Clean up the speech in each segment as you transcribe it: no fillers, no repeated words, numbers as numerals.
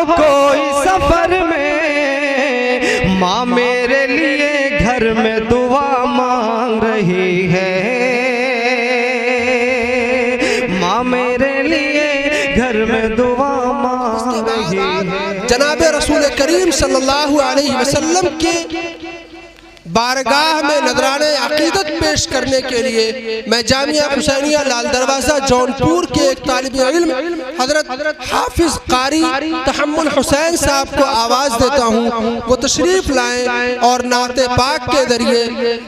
कोई सफर में, माँ मेरे लिए घर में दुआ मांग रही है, माँ मेरे लिए घर में दुआ मांग रही है। जनाब रसूल करीम सल्लल्लाहु अलैहि वसल्लम के बारगाह में नजराने अकीदत पेश करने के लिए मैं जामिया हुसैनिया लाल दरवाज़ा जौनपुर के एक तालिब इल्म हजरत हाफिज कारी तहम्मुल हुसैन साहब को आवाज़ देता हूँ, वो तशरीफ़ लाएं और नाते पाक के ज़रिए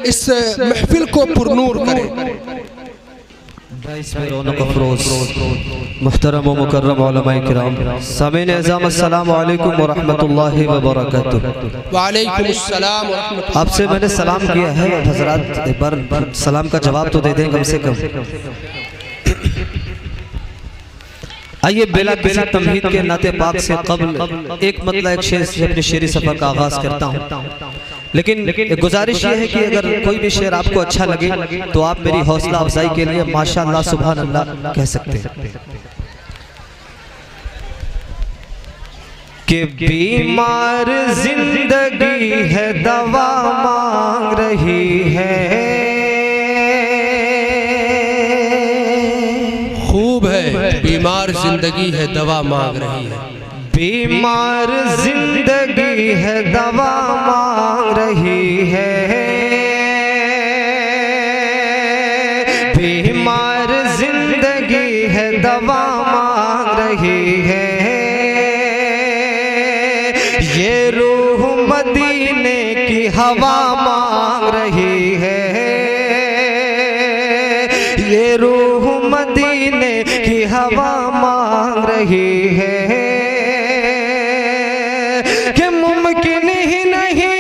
इस महफिल को पुरनूर करें। मुहतरम व मुकर्रम उलमाए किराम, सामीन एज़ाम अस्सलामु अलैकुम व रहमतुल्लाहि व बरकातुहू। वालेकुम अस्सलाम व रहमतुल्लाह। आपसे मैंने सलाम किया है, हजरात एक बार सलाम का जवाब तो दे दें कम से कम। आइए बिला किसी तमहीद के नाते पाक से कब्ल एक मतलब एक शेर से अपने शेरी सफ़र का आगाज़ करता हूँ, लेकिन गुजारिश ये है कि अगर कोई भी शेर आपको अच्छा लगे तो आप मेरी हौसला अफजाई के लिए माशाअल्लाह सुभान अल्लाह कह सकते हैं। कि बीमार जिंदगी है दवा मांग रही है, खूब है बीमार जिंदगी है दवा मांग रही है, बीमार जिंदगी है दवा मांग रही है, बीमार जिंदगी है दवा मांग रही है, ये रूह मदीने की हवा मांग रही है, ये रूह मदीने की हवा मांग रही है, कि मुमकिन ही नहीं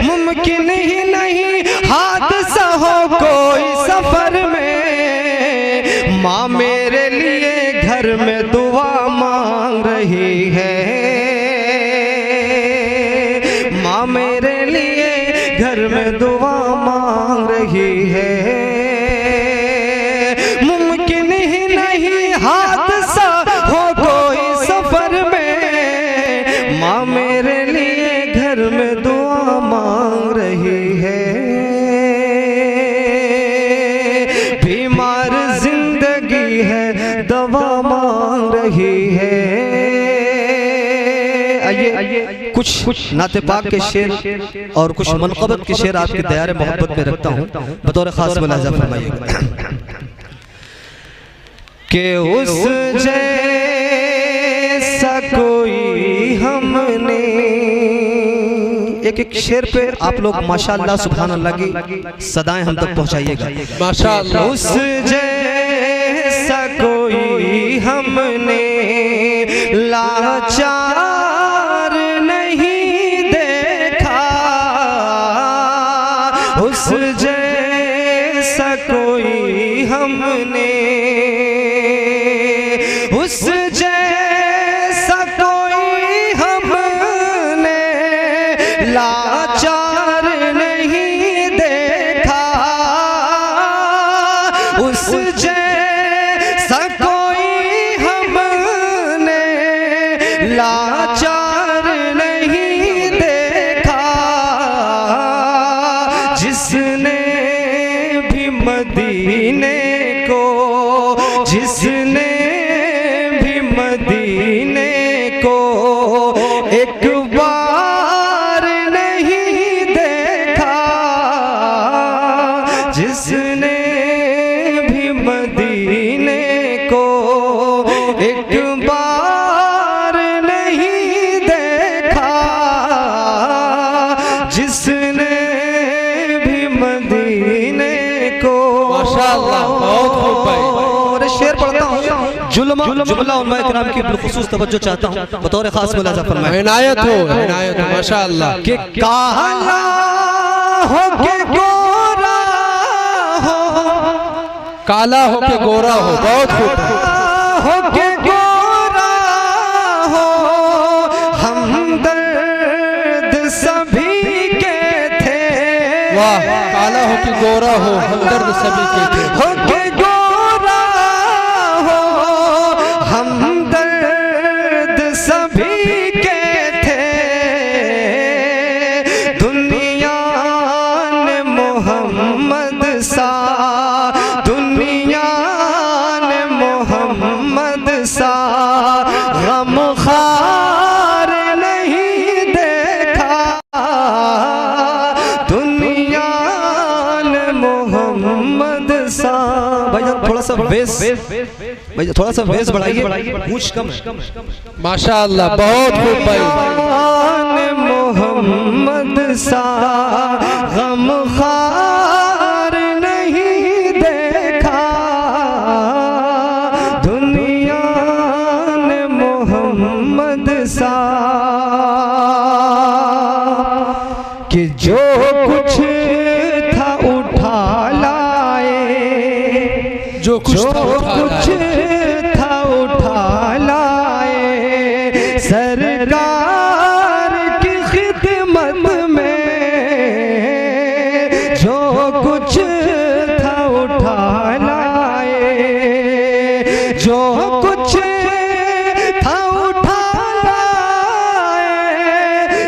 मुमकिन ही नहीं हादसा हो कोई सफर में, माँ मेरे लिए घर में दुआ मांग रही है, माँ मेरे लिए घर में दुआ मांग रही है, मुमकिन ही नहीं हादसा हो कोई सफर में, माँ मेरे लिए घर में दुआ मांग रही है, बीमार जिंदगी है दवा मांग रही है। आइए कुछ नाते पाक के शेर और कुछ मनक़बत के शेर आपके दयारे मोहब्बत में रखता हूँ, बतौर खास मुलाज़ा फरमाइएगा। कि उस जैसा कोई हमने, एक एक शेर पे आप लोग माशाअल्लाह सुभान अल्लाह की सदाएं हम तक पहुंचाइएगा। माशाअल्लाह। उस जैसा कोई हमने लाचार नहीं देखा, उस जैसा कोई हमने, उस जैसा कोई हमने लाचार नहीं देखा, उस जैसा कोई हमने लाचार नहीं देखा, जिसने भी मदीने को, जिसने भी मदीने को एक बार नहीं देखा, जिसने भी मदीने को एक बार नहीं देखा, जिसने भी मदीने को। माशाअल्लाह, बहुत खूब भाई। और शेर पढ़ता हूँ, जुमला उलमाए किराम की बिलखुसूस तवज्जो चाहता हूँ, बतौर खास मुलाज़ा फरमाएं। इनायत हो माशाअल्लाह। कि काला हो के गोरा हो, काला हो के गोरा हो, बहुत खूब। हो के गोरा हो, हमदर्द सभी के थे, वाह, काला हो के गोरा हो हमदर्द सभी के थे। हो के गोरा हो हमदर्द सभी के थे। दुनिया ने मोहम्मद सा, दुनिया ने मोहम्मद सा गमखार नहीं देखा। दुनिया ने मोहम्मद सा। भाईजान थोड़ा सा बेस, भाई थोड़ा सा बेस बढ़ाइए, गूंज कम है। माशाअल्लाह बहुत खूब भाई। मोहम्मद सा गमखार नहीं देखा। दुनिया ने मोहम्मद सा कि जो कुछ था उठा लाए, जो कुछ था उठा लाए। सरकार की खिदमत में जो कुछ था उठा लाए। जो कुछ था उठा लाए।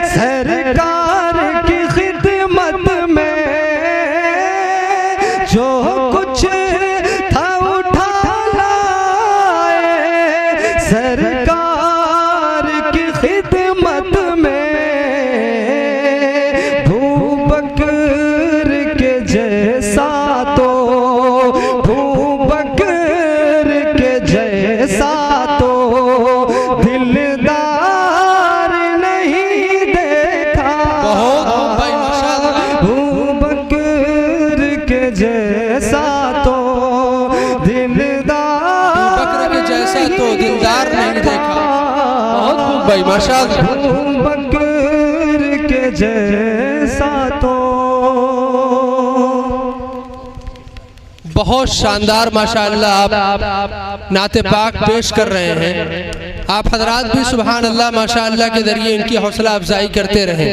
सरकार की खिदमत में जो कुछ था उठा लाए। सरकार की खिदमत में भू बकर के जैसा तो, भू बकर के जैसा तो दिलदार नहीं देखा। बहुत भाई माशाअल्लाह। भू बकर के जैसा तो दिलदार, बकर के जैसा तो दिलदार नहीं देखा। बहुत खूब भाई माशाअल्लाह। बकर के जैसा तो। बहुत शानदार माशाअल्लाह आप नाते पाक पेश कर रहे हैं। आप हजरात भी सुभान अल्लाह माशाअल्लाह के जरिए इनकी हौसला अफजाई करते रहे।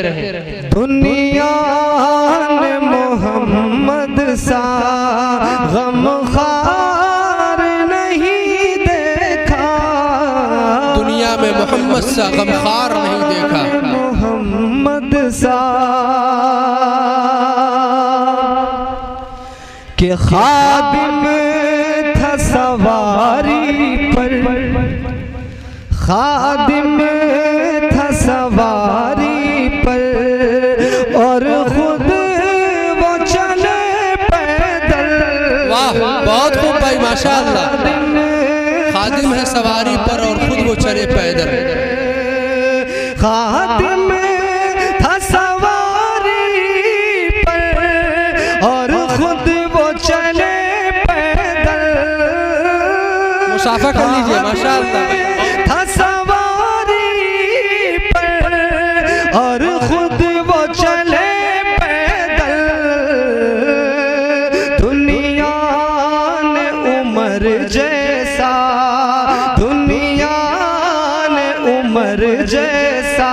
दुनिया ने मोहम्मद सा गमखार नहीं देखा। दुनिया में मोहम्मद सा गमखार नहीं देखा। मोहम्मद सा के खादिम था सवारी पर, खादिम था सवारी पर और खुद वो चले पैदल। वाह बहुत खूब भाई माशाअल्लाह। खादिम है सवारी पर और खुद वो चले पैदल। खादिम था सवारी पर और खुद वो चले पैदल। मुसाफा कर लीजिए माशाअल्लाह। था सवारी पर और खुद वो चले पैदल। दुनिया ने उमर जैसा, दुनिया ने उमर जैसा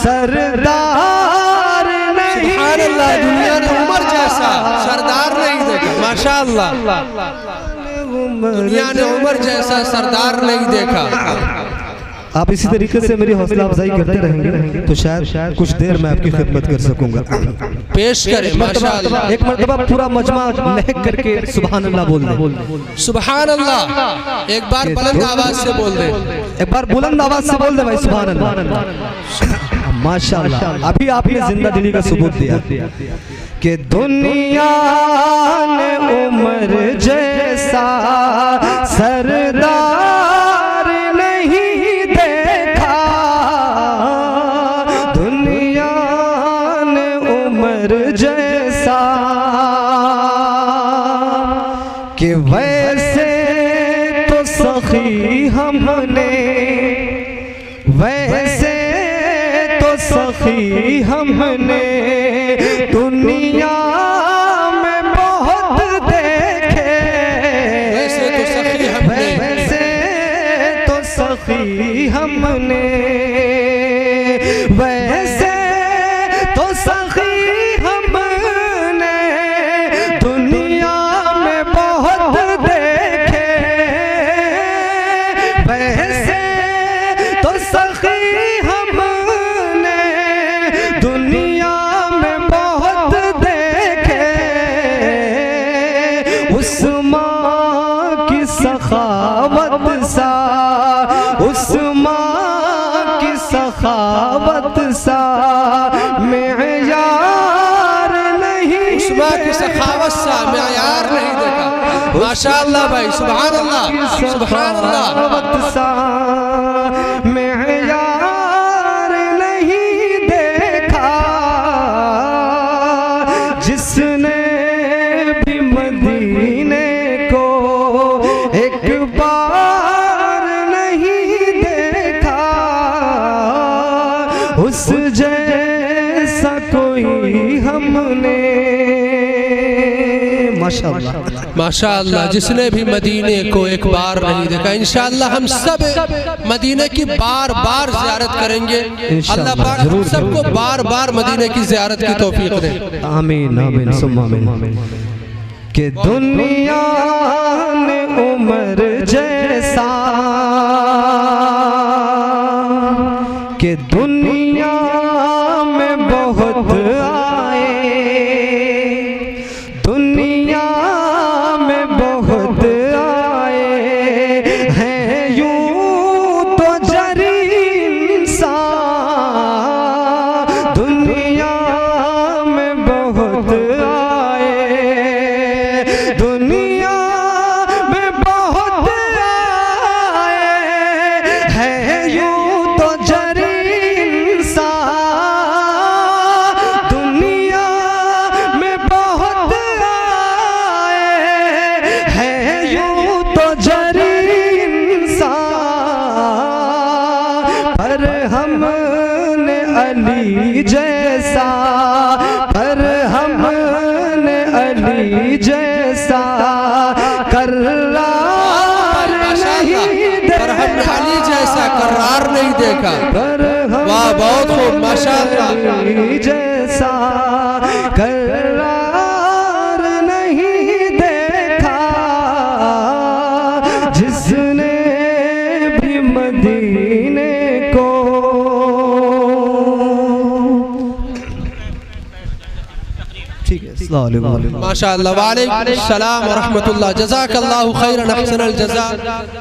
सरदार नहीं। सुभान अल्लाह। दुनिया ने उमर जैसा सरदार नहीं देखा माशाअल्लाह। दुनिया ने उमर जैसा सरदार नहीं देखा। आप इसी तरीके से मेरी हौसला अफजाई करते रहेंगे तो शायद कुछ देर में आपकी खिदमत कर सकूंगा। पेश करें माशाअल्लाह। एक मर्तबा पूरा मजमा महक करके सुभान अल्लाह बोल दे। सुभान अल्लाह। एक बार बुलंद आवाज से बोल दे। एक बार बुलंद आवाज से बोल दे भाई सुभान अल्लाह। माशाअल्लाह। अभी आपने जिंदा दिली का सबूत दिया कि दुनिया ने उमर जैसा सरदार नहीं देखा। दुनिया ने उमर जैसा कि वैसे तो सखी हमने, वैसे तो सखी हमने दुनिया में बहुत देखे। वैसे तो सखी हमने, वैसे तो सखी हमने, वैसे तो सखी हमने उस माँ की सखावत सा मेयार नहीं, उस माँ की सखावत सा मेयार नहीं देखा। माशाअल्लाह भाई, सुभान अल्लाह, सुभान अल्लाह। सा मेयार नहीं देखा, जिसने भी मदीने को एक बार नहीं देखा, उस जैसा कोई हमने। माशाअल्लाह माशाअल्लाह, जिसने भी मदीने को एक बार नहीं देखा। इंशाअल्लाह हम सब मदीने की बार बार ज़ियारत करेंगे। अल्लाह पाक हम सबको बार बार मदीने की ज़ियारत की तौफीक दे। आमीन आमीन सुम्मा आमीन। कि दुनिया ने उमर जैसा, कि दुनिया में बहुत आए, दुनिया में बहुत आए हैं यूं तो जरी इंसान, दुनिया में बहुत आए, दुनिया में बहुत आए हैं यूं तो जरी इंसान, दुनिया में बहुत आए हैं यूं तो जरी इंसान, पर हमने अली जैसा, पर हमने अली जैसा करार नहीं देखा, पर हमने अली जैसा करार नहीं देखा। वाह, बहुत खूब, माशाअल्लाह। अली जैसा करार नहीं देखा, जिसने भी मदीने को। ठीक है, अस्सलाम वालेकुम। माशाअल्लाह, वालेकुम सलाम व रहमतुल्लाह। जज़ाकल्लाहु खैरन, अहसनल जज़ा।